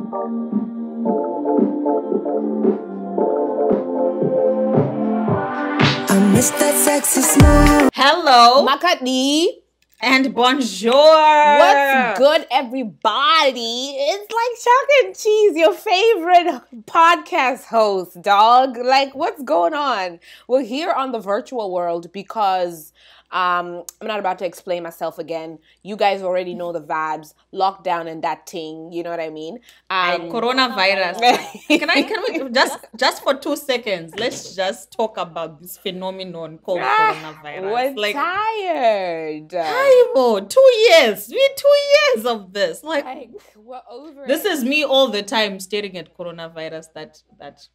I miss that sexy smile. Hello Makati. and bonjour. What's good, everybody? It's like Chalk and Cheese, your favorite podcast host, dog. Like, what's going on? We're here on the virtual world because I'm not about to explain myself again. You guys already know the vibes, lockdown and that thing. You know what I mean? Coronavirus. Can we just for 2 seconds? Let's just talk about this phenomenon called coronavirus. We're tired. Haibo, 2 years. We're 2 years of this. Like we're over this it. is me all the time staring at coronavirus. That.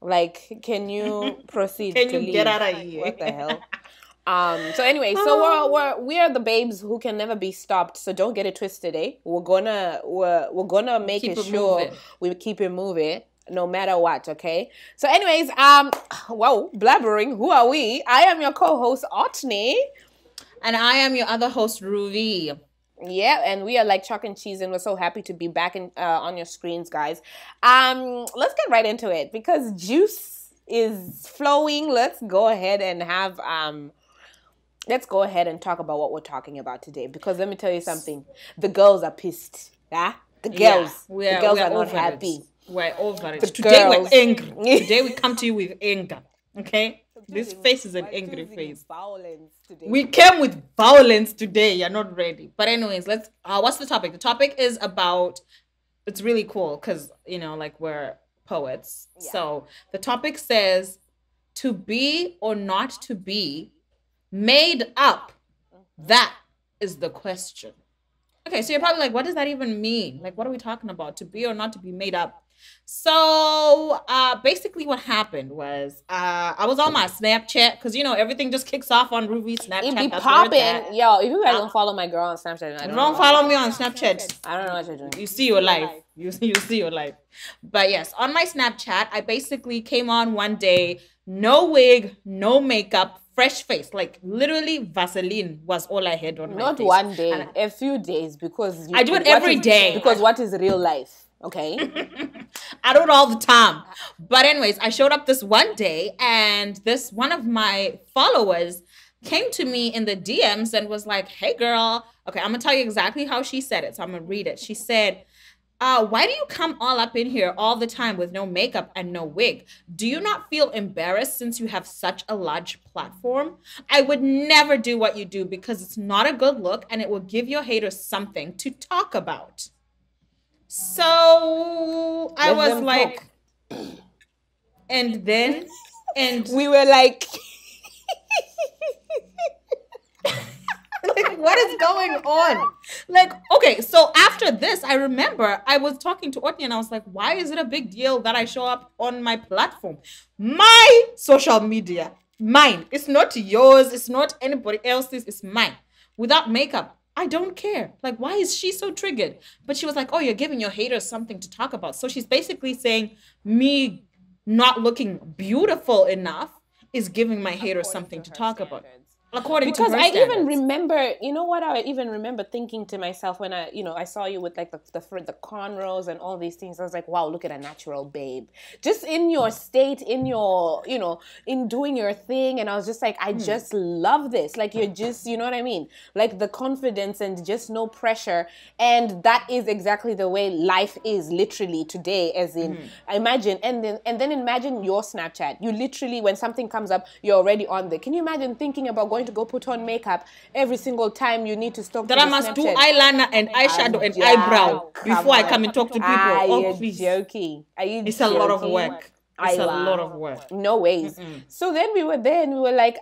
Like, can you proceed? Can to you leave? get out of here? What the hell? So anyway, so we're the babes who can never be stopped. So don't get it twisted, eh? We're gonna make Keep it it sure moving. we keep it moving no matter what, okay? So anyways, wow, blabbering, who are we? I am your co-host, Otney. And I am your other host, Ruvi. Yeah, and we are like Chalk and Cheese, and we're so happy to be back on your screens, guys. Let's get right into it because juice is flowing. Let's go ahead and talk about what we're talking about today. Because let me tell you something, the girls are pissed. Yeah, the girls are not happy. We're over it. The Today girls. we're angry. Today we come to you with anger. Okay? This face is an angry face. Violence today. We came with violence today. You're not ready. But anyways, let's what's the topic? The topic is about, it's really cool because like we're poets. Yeah. So the topic says to be or not to be made up. That is the question. Okay, so you're probably like, what does that even mean? Like, what are we talking about? To be or not to be made up? So basically what happened was I was on my Snapchat because everything just kicks off on Ruby's Snapchat. It be That's where it's popping. at. Yo, if you guys don't follow my girl on Snapchat, I don't Don't know. follow me on Snapchat. I don't know what you're doing. You see your life. You see your life. But yes, on my Snapchat, I basically came on one day, no wig, no makeup, fresh face. Like literally Vaseline was all I had on my Not face. one day, And a few days, because I do it every day. Because what is real life? Okay. I do it all the time. But anyways, I showed up this one day and this one of my followers came to me in the DMs and was like, hey girl, okay, I'm gonna tell you exactly how she said it. So I'm gonna read it. She said, why do you come all up in here all the time with no makeup and no wig? Do you not feel embarrassed since you have such a large platform? I would never do what you do because it's not a good look and it will give your haters something to talk about. So I Let was them like, and then, and We were like, like, what is going on? Like, okay, so after this, I remember I was talking to Otni and I was like, why is it a big deal that I show up on my platform? My social media, mine. It's not yours. It's not anybody else's. It's mine. Without makeup, I don't care. Like, why is she so triggered? But she was like, oh, you're giving your haters something to talk about. So she's basically saying me not looking beautiful enough is giving my haters something to talk about. According to because her I even standards. remember, you know what? I even remember thinking to myself when I saw you with like the cornrows and all these things. I was like, wow, look at a natural babe. Just in your state, in your, in doing your thing. And I was just like, I just love this. Like, you're just, you know what I mean? Like the confidence and just no pressure. And that is exactly the way life is literally today, as in, imagine, and then imagine your Snapchat. You literally, when something comes up, you're already on there. Can you imagine thinking about going to go put on makeup every single time you need to stop That I must do eyeliner and eyeshadow and eyebrow before I come and talk to people. Are you Please. joking? Are you It's joking? a lot of work. It's a lot of work. No ways. So then we were there and we were like,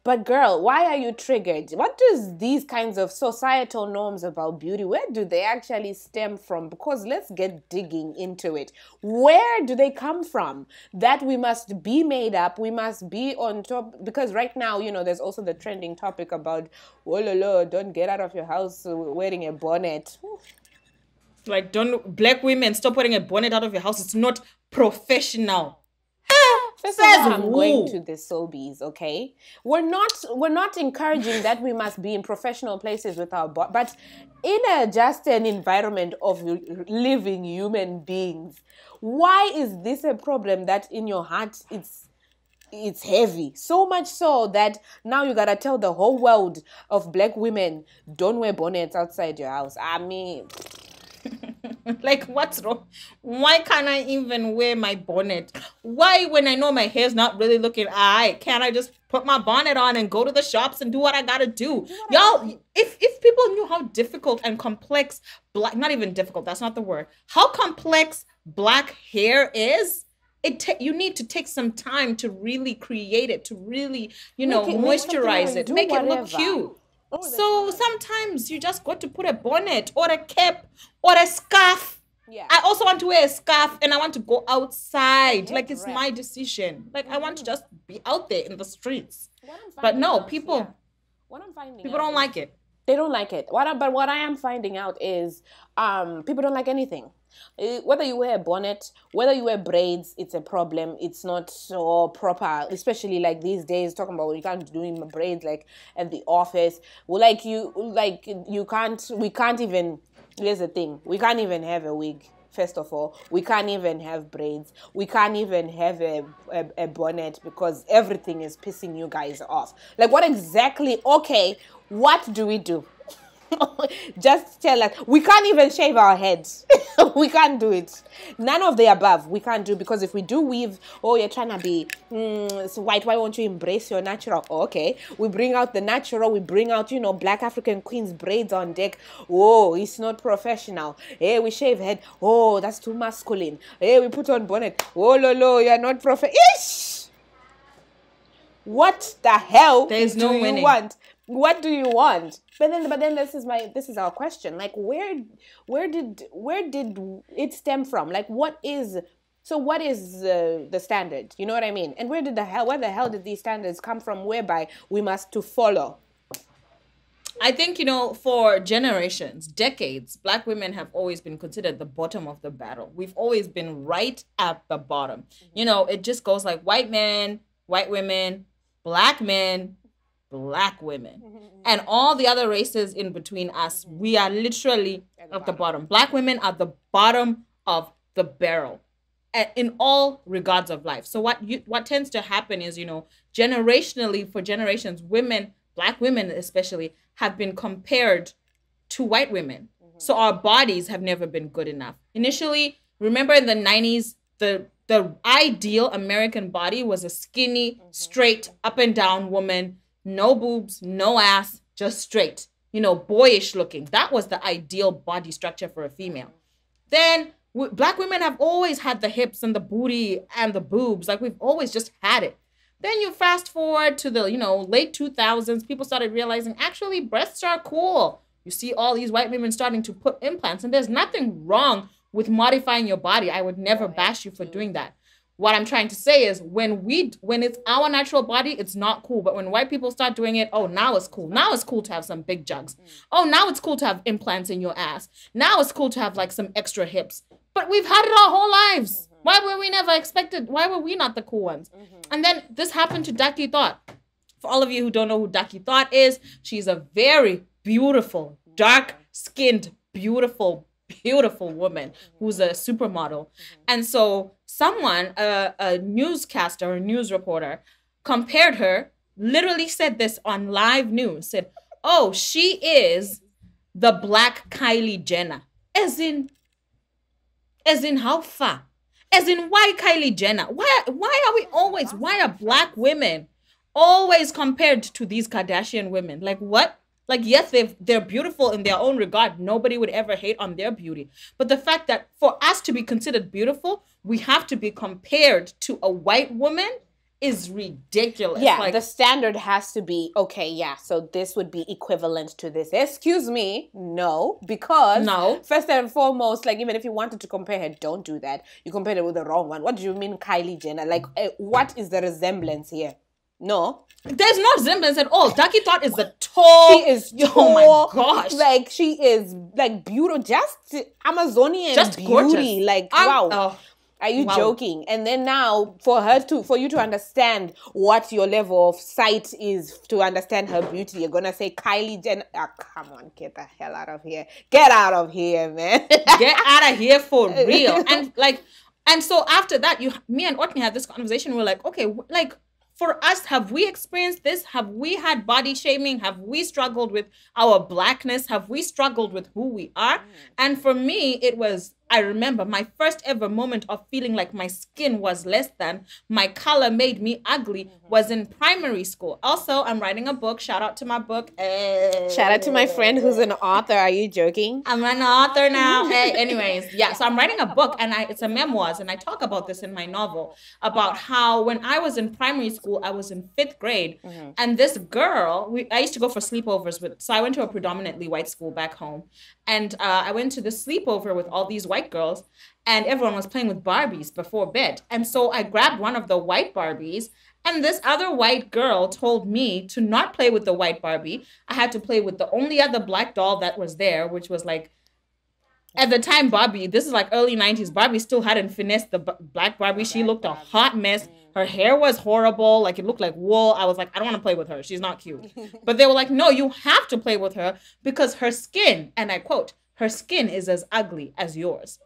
but girl, why are you triggered? What does these kinds of societal norms about beauty, where do they actually stem from? Because let's get digging into it. Where do they come from? That we must be made up, we must be on top. Because right now, there's also the trending topic about, don't get out of your house wearing a bonnet. Like, don't black women stop wearing a bonnet out of your house. It's not professional. First of Says all, I'm going who? to the Sobeys, okay? We're not encouraging that we must be in professional places with our body, but in just an environment of living human beings. Why is this a problem that in your heart it's heavy? So much so that now you gotta tell the whole world of black women, don't wear bonnets outside your house. I mean, Like, what's wrong? Why can't I even wear my bonnet? Why, when I know my hair's not really looking alright, can't I just put my bonnet on and go to the shops and do what I gotta do? Y'all, if people knew how difficult and complex black, not even difficult, that's not the word, how complex black hair is, you need to take some time to really create it, to really, moisturize it, make it look cute. So sometimes you just got to put a bonnet or a cap or a scarf. Yeah. I also want to wear a scarf and I want to go outside. Like, it's my decision. Like, I want to just be out there in the streets. But no, people don't like it. They don't like it. But what I am finding out is people don't like anything. Whether you wear a bonnet, whether you wear braids, it's a problem. It's not so proper, especially like these days. Talking about you can't do braids like at the office. Well, we can't even. Here's the thing: we can't even have a wig. First of all, we can't even have braids. We can't even have a bonnet because everything is pissing you guys off. Like, what exactly? Okay, what do we do? Just tell us. We can't even shave our heads. We can't do it. None of the above we can't do, because if we do weave, oh, you're trying to be so white, why won't you embrace your natural? Oh, okay, we bring out the natural, we bring out, black African queens braids on deck. Oh, it's not professional. Hey, we shave head. Oh, that's too masculine. Hey, we put on bonnet. Oh, lolo, you're not Ish! What the hell do you want? What do you want? But then this is our question. Like, where did it stem from? Like, what is the standard? You know what I mean? And where the hell did these standards come from, whereby we must to follow? I think, for generations, decades, black women have always been considered the bottom of the barrel. We've always been right at the bottom. It just goes like white men, white women, black men, black women, and all the other races in between us. We are literally at the bottom. Black women are the bottom of the barrel in all regards of life. So what tends to happen is, generationally, for generations, black women especially, have been compared to white women. So our bodies have never been good enough. Initially, remember in the 90s, the ideal American body was a skinny, straight, up and down woman. No boobs, no ass, just straight, boyish looking. That was the ideal body structure for a female. Then black women have always had the hips and the booty and the boobs. Like, we've always just had it. Then you fast forward to the, late 2000s, people started realizing actually breasts are cool. You see all these white women starting to put implants, and there's nothing wrong with modifying your body. I would never bash you for doing that. What I'm trying to say is when it's our natural body, it's not cool. But when white people start doing it, oh, now it's cool. Now it's cool to have some big jugs. Oh, now it's cool to have implants in your ass. Now it's cool to have like some extra hips. But we've had it our whole lives. Why were we never expected? Why were we not the cool ones? And then this happened to Daki Thought. For all of you who don't know who Daki Thought is, she's a very beautiful, dark-skinned, beautiful woman who's a supermodel. And so someone, a newscaster, a news reporter, compared her, literally said this on live news, said, oh, she is the black Kylie Jenner. As in how far? As in, why Kylie Jenner? Why are black women always compared to these Kardashian women? Like, what? Like, yes, they're beautiful in their own regard. Nobody would ever hate on their beauty. But the fact that for us to be considered beautiful, we have to be compared to a white woman is ridiculous. Yeah, like, the standard has to be, okay, yeah, so this would be equivalent to this. Excuse me, no, because first and foremost, like, even if you wanted to compare her, don't do that. You compared her with the wrong one. What do you mean Kylie Jenner? Like, what is the resemblance here? No. There's no resemblance at all. Daki Thought is the tall. She is tall. Oh my gosh. Like, she is like beautiful, just Amazonian just beauty. Gorgeous. Like, wow. Are you Wow. joking? And then now for you to understand what your level of sight is, to understand her beauty, you're gonna say Kylie Jenner. Ah, come on, get the hell out of here. Get out of here, man. Get out of here for real. And so after that, me and Otney had this conversation. We're like, okay, like for us, have we experienced this? Have we had body shaming? Have we struggled with our blackness? Have we struggled with who we are? And for me, I remember my first ever moment of feeling like my skin was less than, my color made me ugly, was in primary school. Also, I'm writing a book. Shout out to my book. Shout out to my friend who's an author. Are you joking? I'm an author now. Hey, anyways, yeah. So I'm writing a book, and it's a memoirs, and I talk about this in my novel about how when I was in primary school, I was in 5th grade, and this girl, I used to go for sleepovers with. So I went to a predominantly white school back home, and I went to the sleepover with all these white girls, and everyone was playing with Barbies before bed. And so I grabbed one of the white Barbies, and this other white girl told me to not play with the white Barbie. I had to play with the only other black doll that was there, which was like, at the time, Barbie, this is like early 90s, Barbie still hadn't finessed the black Barbie. She looked a hot mess. Her hair was horrible. Like, it looked like wool. I was like, I don't want to play with her. She's not cute. But they were like, no, you have to play with her because her skin, and I quote, her skin is as ugly as yours.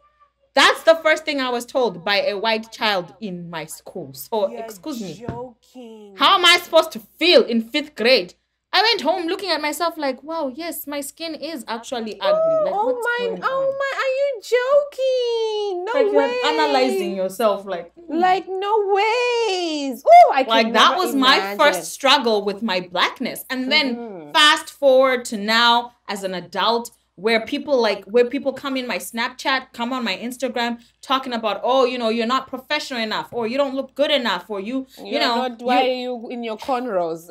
That's the first thing I was told by a white child in my school. So, excuse me. Joking. How am I supposed to feel in 5th grade? I went home looking at myself like, wow, yes, my skin is actually ugly. Like, Are you joking? No like way. you're analyzing yourself like, Like, no ways. Oh, I can like that never was my imagine. first struggle with my blackness. And then fast forward to now as an adult, where people come in my Snapchat, come on my Instagram, talking about, oh, you're not professional enough, or you don't look good enough, or why are you in your cornrows?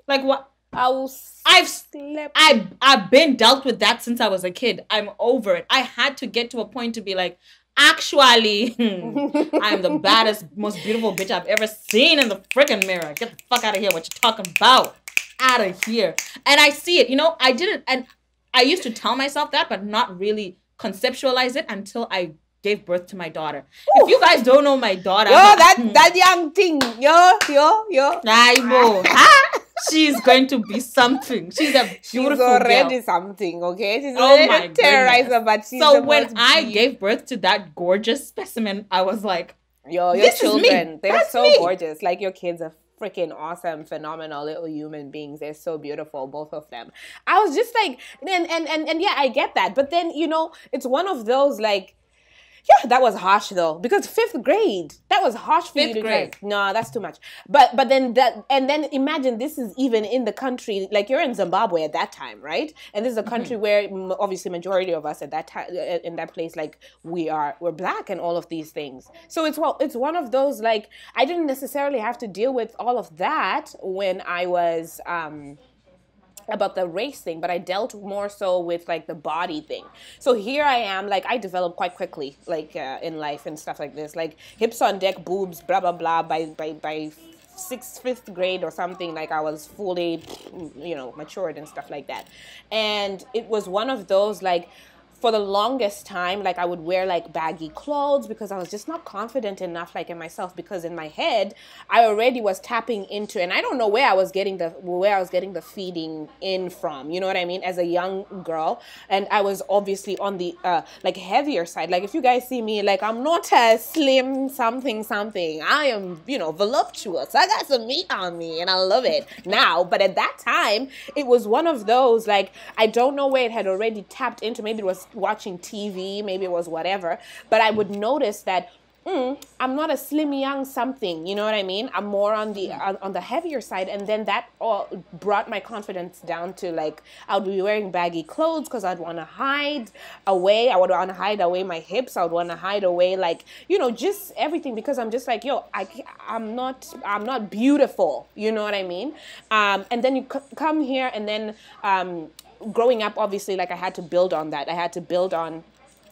Like what? I've been dealt with that since I was a kid. I'm over it. I had to get to a point to be like, actually, I'm the baddest, most beautiful bitch I've ever seen in the freaking mirror. Get the fuck out of here. What you talking about? Out of here. And I see it. I didn't, and I used to tell myself that, but not really conceptualize it until I gave birth to my daughter. Ooh. If you guys don't know my daughter, that young thing, she's going to be something. She's a beautiful She's already girl. Something, okay? She's already a terrorizer, but she's so when I gave birth to that gorgeous specimen, I was like, your children, they're so gorgeous. Like, your kids are freaking awesome, phenomenal little human beings. They're so beautiful, both of them. I was just like, and yeah, I get that. But then, it's one of those, like, yeah, that was harsh though, because 5th grade, that was harsh for you to grade. No, that's too much. But then then imagine this is even in the country, like you're in Zimbabwe at that time, right? And this is a country where obviously majority of us at that time in that place, like we're black and all of these things. So it's one of those, like, I didn't necessarily have to deal with all of that when I was about the race thing, but I dealt more so with like the body thing. So here I am, like I developed quite quickly, like in life and stuff like this, like hips on deck, boobs, blah blah blah. By 5th grade or something, like I was fully, matured and stuff like that. And it was one of those, like, for the longest time, like I would wear like baggy clothes because I was just not confident enough, like in myself, because in my head I already was tapping into, and I don't know where I was getting the feeding in from, you know what I mean, as a young girl. And I was obviously on the like heavier side. Like if you guys see me, like I'm not a slim something. I am, voluptuous. I got some meat on me and I love it now. But at that time, it was one of those, like, I don't know where it had already tapped into. Maybe it was watching TV, maybe it was whatever, but I would notice that I'm not a slim young something, you know what I mean? I'm more on the heavier side, and then that all brought my confidence down to, like, I would be wearing baggy clothes because I'd want to hide away. I would want to hide away my hips. I would want to hide away, like, just everything, because I'm just like, I'm not beautiful, you know what I mean? And then you come here, and then growing up, obviously, like I had to build on that. I had to build on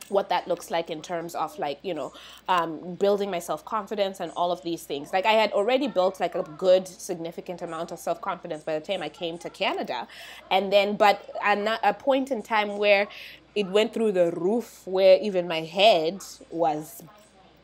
what that looks like in terms of, like, building my self-confidence and all of these things. Like I had already built like a good significant amount of self-confidence by the time I came to Canada. And then, but at a point in time where it went through the roof, where even my head was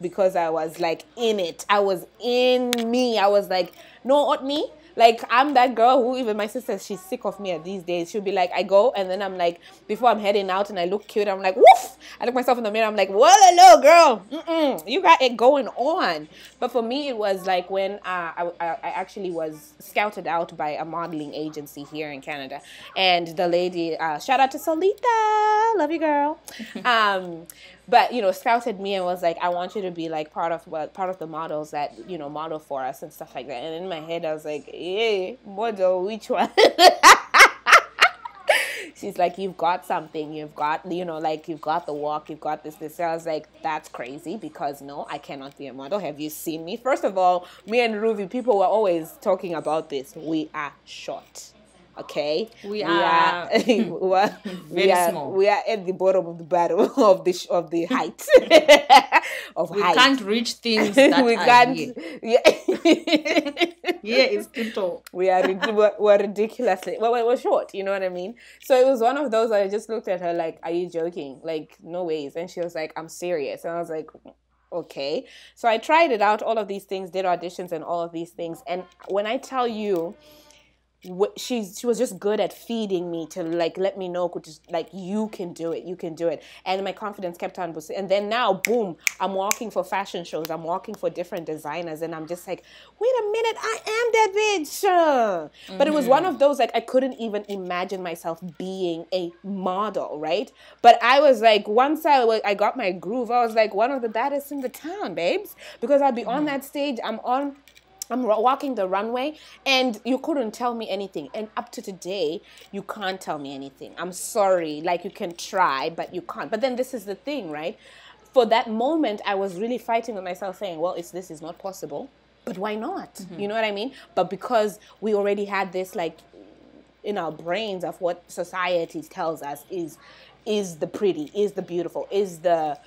because I was like in it. I was in me. I was like, no, Otney. Like, I'm that girl who, even my sister, she's sick of me at these days. She'll be like, I go, and then I'm like, before I'm heading out and I look cute, I'm like, woof! I look myself in the mirror, I'm like, well, hello, girl. You got it going on. But for me, it was like when I actually was scouted out by a modeling agency here in Canada. And the lady, shout out to Solita, love you, girl. But, you know, scouted me and was like, I want you to be like part of the models that, you know, model for us and stuff like that. And in my head, I was like, hey, model, which one? She's like, you've got something, you've got, you know, like, you've got the walk, you've got this. So I was like, that's crazy, because no, I cannot be a model. Have you seen me? First of all, me and Ruby, people were always talking about this. We are short. Okay, we are very small. We are at the bottom of the barrel of the height of we height. Can't reach things that we are can't. here. Yeah, Yeah, it's too tall. we're ridiculously we're short. You know what I mean? So it was one of those. I just looked at her like, "Are you joking? Like, no ways." And she was like, "I'm serious." And I was like, "Okay." So I tried it out. All of these things, did auditions and all of these things. And when I tell you, she was just good at feeding me to like let me know, like, you can do it, and my confidence kept on boosting. And then now, boom, I'm walking for fashion shows, I'm walking for different designers, and I'm just like, wait a minute, I am that bitch. But it was one of those, like, I couldn't even imagine myself being a model, right? But I was like, once I got my groove, I was like one of the baddest in the town, babes, because I'd be on that stage, I'm walking the runway, and you couldn't tell me anything. And up to today, you can't tell me anything. I'm sorry. Like, you can try, but you can't. But then this is the thing, right? For that moment, I was really fighting with myself, saying, well, this is not possible, but why not? You know what I mean? But because we already had this, like, in our brains of what society tells us is the pretty, is the beautiful, is the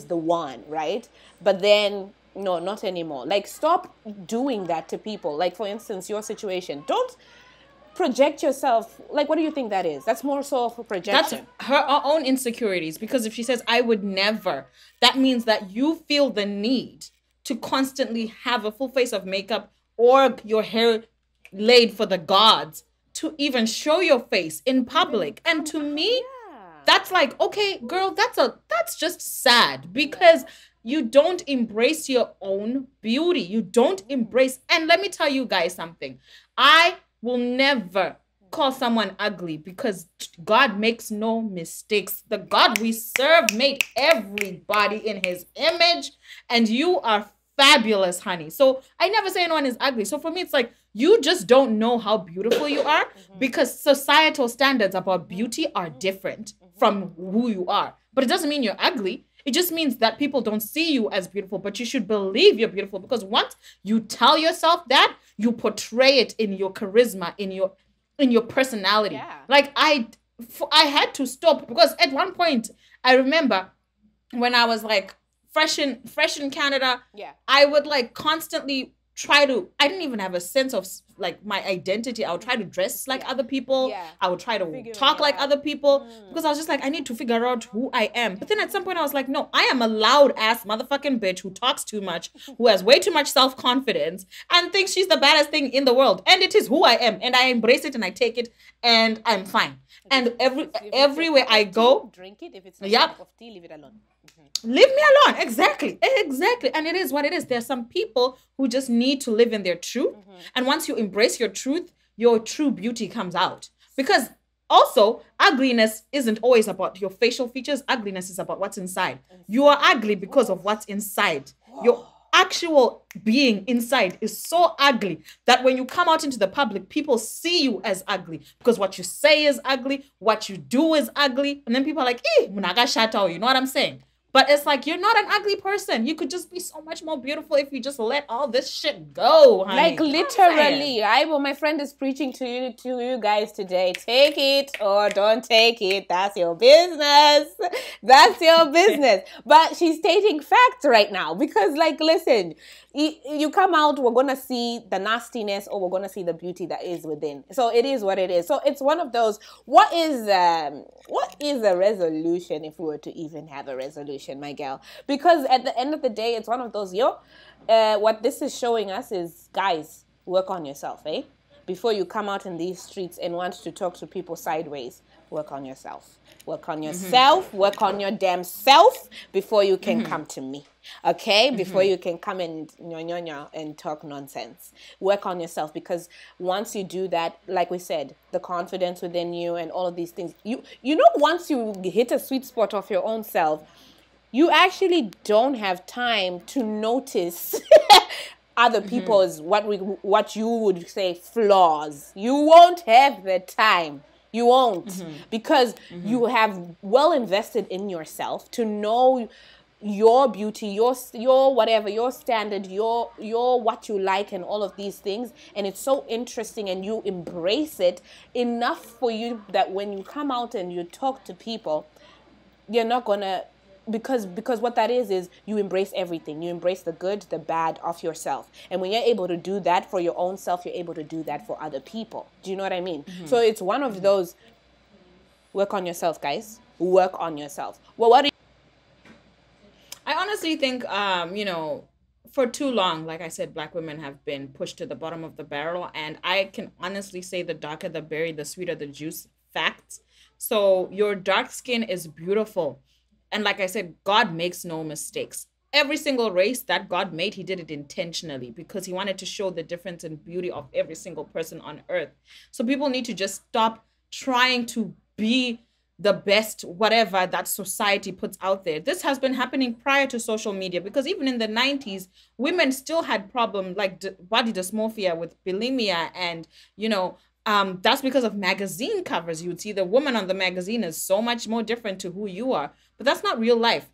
one, right? But then, no, not anymore. Like, stop doing that to people. Like, for instance, your situation. Don't project yourself. Like, what do you think that is? That's more so of a projection. That's her own insecurities. Because if she says, I would never, that means that you feel the need to constantly have a full face of makeup or your hair laid for the gods to even show your face in public. And to me, that's like, okay, girl, that's just sad, because you don't embrace your own beauty. You don't embrace. And let me tell you guys something. I will never call someone ugly, because God makes no mistakes. The God we serve made everybody in his image, and you are fabulous, honey. So I never say anyone is ugly. So for me, it's like, you just don't know how beautiful you are, because societal standards about beauty are different from who you are. But it doesn't mean you're ugly. It just means that people don't see you as beautiful, but you should believe you're beautiful, because once you tell yourself that, you portray it in your charisma, in your personality. Yeah. Like, I had to stop, because at one point I remember when I was like fresh in Canada, I would like constantly I didn't even have a sense of like my identity. I would try to dress like other people. Yeah. I would try to talk like other people, because I was just like, I need to figure out who I am. But then at some point I was like, no, I am a loud ass motherfucking bitch who talks too much, who has way too much self-confidence and thinks she's the baddest thing in the world. And it is who I am. And I embrace it and I take it and I'm fine. And everywhere I go, drink it. If it's not a cup of tea, leave it alone. Leave me alone. Exactly. And it is what it is. There are some people who just need to live in their truth. And once you embrace your truth, your true beauty comes out. Because also, ugliness isn't always about your facial features. Ugliness is about what's inside. You are ugly because of what's inside. Your actual being inside is so ugly that when you come out into the public, people see you as ugly, because what you say is ugly, what you do is ugly, and then people are like, munaga shata, you know what I'm saying? But it's like, you're not an ugly person. You could just be so much more beautiful if you just let all this shit go, honey. Like, literally. My friend is preaching to you guys today. Take it or don't take it. That's your business. That's your business. But she's stating facts right now, because, like, listen, you come out, we're going to see the nastiness, or we're going to see the beauty that is within. So it is what it is. So it's one of those, what is a resolution, if we were to even have a resolution? conversation, my girl. Because at the end of the day, it's one of those, what this is showing us is, guys, work on yourself, eh? Before you come out in these streets and want to talk to people sideways, work on yourself. Work on yourself, work on your damn self before you can come to me. Okay? Before you can come and talk nonsense. Work on yourself, because once you do that, like we said, the confidence within you and all of these things, you know, once you hit a sweet spot of your own self, you actually don't have time to notice other people's what you would say flaws. You won't have the time. You won't, because you have well invested in yourself to know your beauty, your whatever, your standard, your what you like, and all of these things. And it's so interesting, and you embrace it enough for you that when you come out and you talk to people, you're not gonna, because what that is you embrace everything. You embrace the good, the bad of yourself. And when you're able to do that for your own self, you're able to do that for other people. Do you know what I mean? So it's one of those, work on yourself, guys. Work on yourself. Well, what do you... I honestly think, you know, for too long, like I said, Black women have been pushed to the bottom of the barrel. And I can honestly say the darker the berry, the sweeter the juice. Facts. So your dark skin is beautiful. And like I said, God makes no mistakes. Every single race that God made, he did it intentionally because he wanted to show the difference and beauty of every single person on earth. So people need to just stop trying to be the best whatever that society puts out there. This has been happening prior to social media, because even in the 90s, women still had problems like body dysmorphia with bulimia, and, you know, that's because of magazine covers. You would see the woman on the magazine is so much more different to who you are. But that's not real life.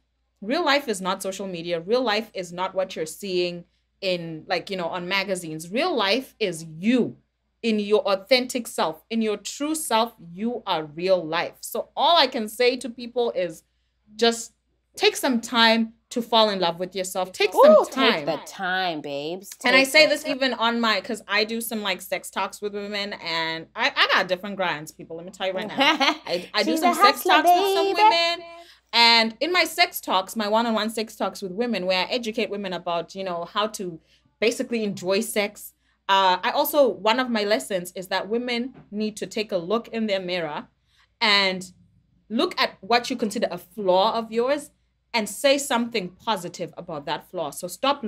Real life is not social media. Real life is not what you're seeing in, like, you know, on magazines. Real life is you in your authentic self. In your true self, you are real life. So all I can say to people is just take some time to fall in love with yourself. Take some time. Take the time, babes. And I say this even on my, because I do some like sex talks with women, and I got different grinds, people. Let me tell you right now. I do some sex talks with some women. And in my sex talks, my one-on-one sex talks with women, where I educate women about, you know, how to basically enjoy sex. I also, one of my lessons is that women need to take a look in their mirror and look at what you consider a flaw of yours and say something positive about that flaw. So stop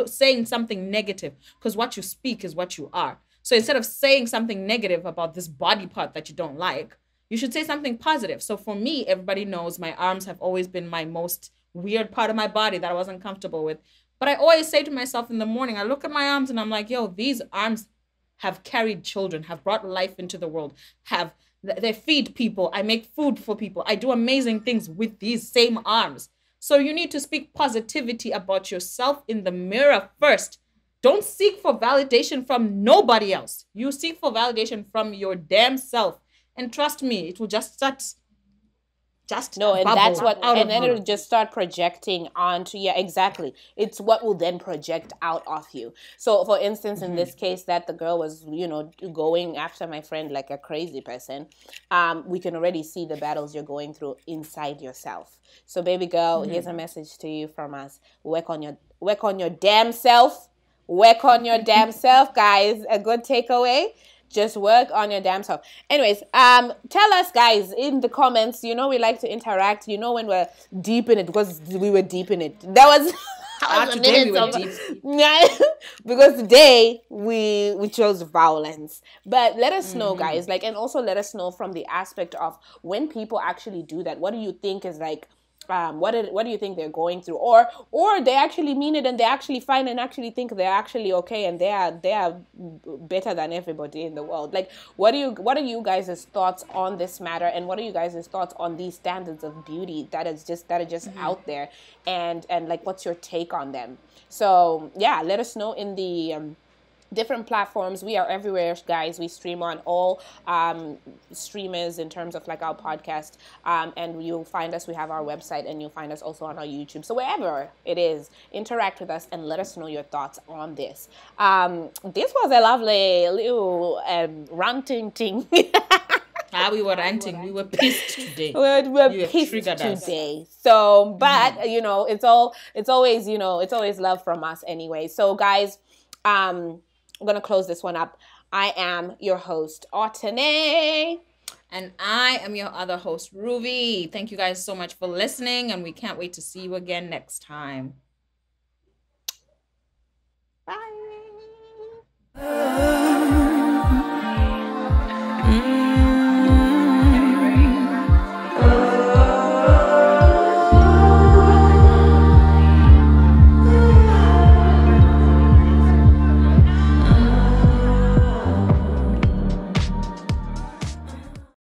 saying something negative, because what you speak is what you are. So instead of saying something negative about this body part that you don't like, you should say something positive. So for me, everybody knows my arms have always been my most weird part of my body that I wasn't comfortable with. But I always say to myself in the morning, I look at my arms and I'm like, yo, these arms have carried children, have brought life into the world, they feed people. I make food for people. I do amazing things with these same arms. So you need to speak positivity about yourself in the mirror first. Don't seek for validation from nobody else. You seek for validation from your damn self. And trust me, it will just start. And that's what, and then it'll just start projecting onto, yeah, exactly. It's what will then project out of you. So, for instance, in this case, that the girl was, you know, going after my friend like a crazy person, we can already see the battles you're going through inside yourself. So, baby girl, here's a message to you from us: work on your damn self. Work on your damn self, guys. A good takeaway. Just work on your damn self. Anyways, tell us, guys, in the comments. You know we like to interact. You know when we're deep in it, because we were deep in it. That was today we were deep. Because today we chose violence. But let us know, guys. Like, and also let us know from the aspect of when people actually do that. What do you think is like? What do you think they're going through, or they actually mean it and they actually fine and actually think they're actually okay and they are better than everybody in the world? Like, what are you guys' thoughts on this matter, and what are you guys' thoughts on these standards of beauty that are just out there, and like, what's your take on them? So yeah, let us know in the different platforms. We are everywhere, guys. We stream on all streamers in terms of like our podcast, and you'll find us. We have our website, and you'll find us also on our YouTube. So wherever it is, interact with us and let us know your thoughts on this. This was a lovely little ranting thing. While we were ranting, we were pissed today. We're You have pissed triggered us. today. So, but you know, it's always, you know, it's always love from us anyway. So guys, I'm gonna close this one up. I am your host, Otane. And I am your other host, Ruby. Thank you guys so much for listening, and we can't wait to see you again next time.